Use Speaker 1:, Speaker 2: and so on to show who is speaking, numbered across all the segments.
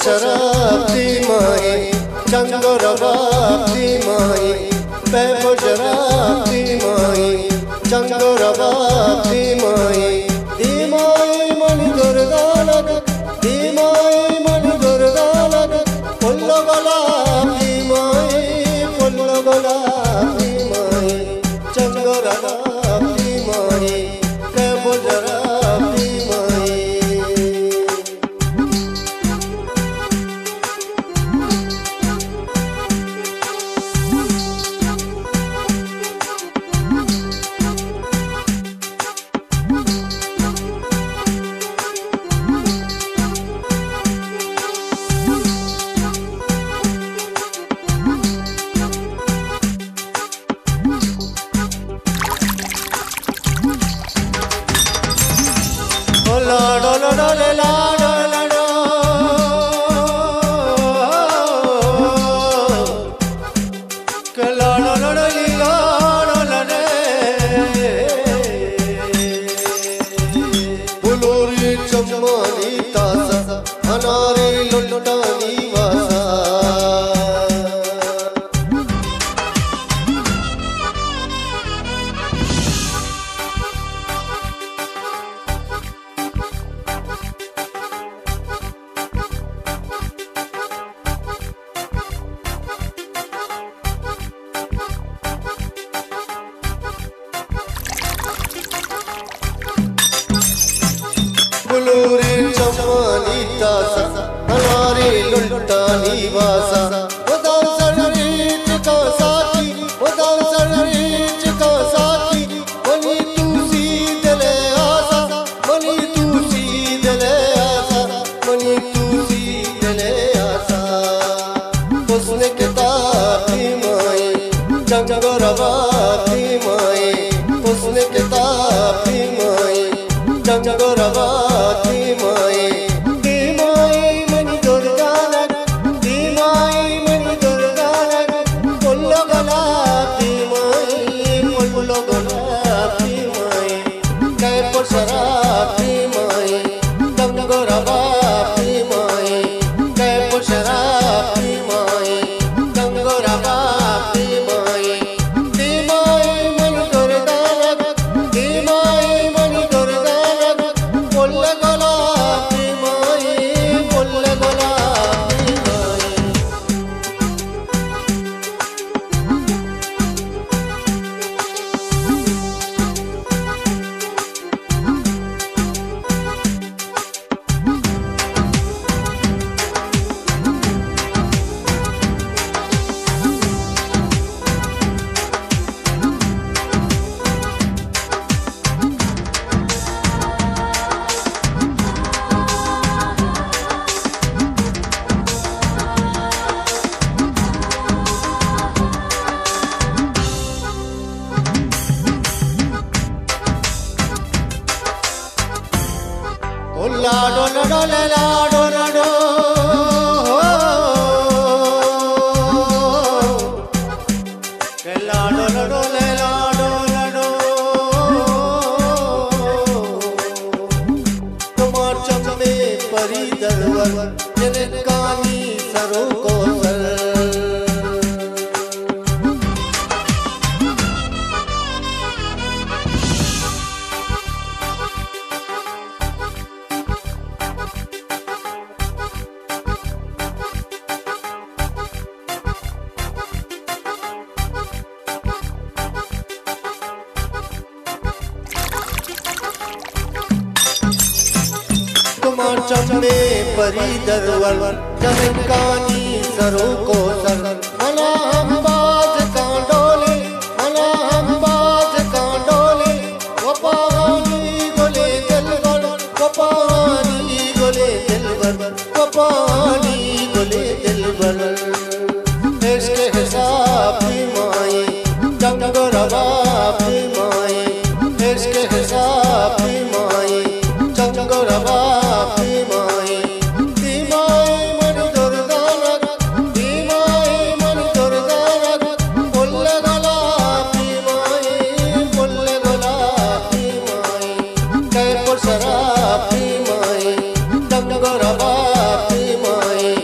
Speaker 1: शराबती माई चंगोर बापती माई पैपो शराबती माई चंगोर बापती माई दीमाई मणि दुर्गा लग दीमाई मणि दुर्गा लग पुल्लो गुलाबती माई पुल्लो गुलाबती माई चंगोर बापती माई पैपो शराबती माई लाडो लाडो लाडो लाडो के लाडो लाडो लाडो लाडे बुलोरी चम्मानी तासा अनारे लुटानी वासा बुलोरी चम्मानी तासा अनारे लुटानी वासा उदार सरीच का साथी उदार सरीच का साथी मनी तुसी दिले आसा मनी तुसी दिले आसा मनी तुसी दिले आसा उसने किताबी माई चंगोर बापती माई उसने किताबी माई चंगोर बापती माई दीमाई मणि दुर्गा लग दीमाई मणि दुर्गा लग पुल्लो गुलाबती माई पुल्लो गुलाबती माई कैपो शराबती माई चंगोर बापती माई कैपो शराबती माई चंगोर बापती माई दीमाई मणि दुर्गा लग दीमाई मणि दुर्गा लग पुल्लो गुलाबती माई पुल्लो गुलाबती माई लाडो लाडो लाडो लाडो के लाडो लाडो लाडो लाडो तुम्हार चम्मे परी दरवर जने कानी सरो को सर तुम्हार चम्मे परी दरवर जनकानी सरो को सर मना हम बाज कांडोले मना हम बाज कांडोले वपानी गोले दिलबर वपानी गोले दिलबर वपानी गोले दिलबर इसके हिसाबी माई चंगोर बापती माई इसके हिसाबी माई चंगोर बापती माई दीमाई मणि दुर्गा लग दीमाई मणि दुर्गा लग पुल्लो गुलाबती माई पुल्लो गुलाबती माई कैपो शराबती माई चंगोर बापती माई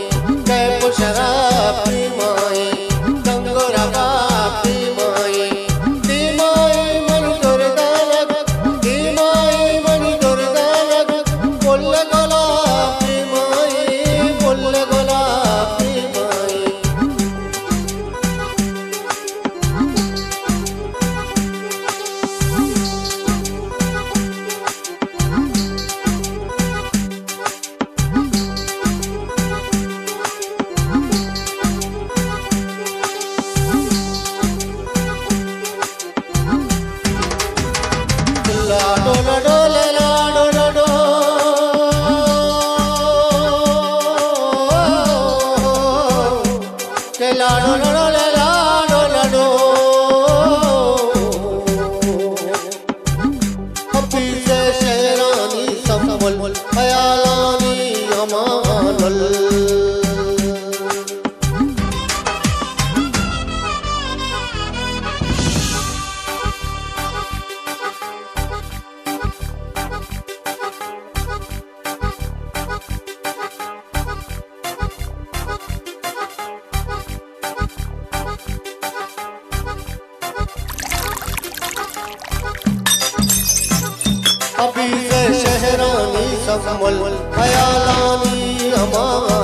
Speaker 1: अभी से शहरानी सम्मल खयालानी हमारा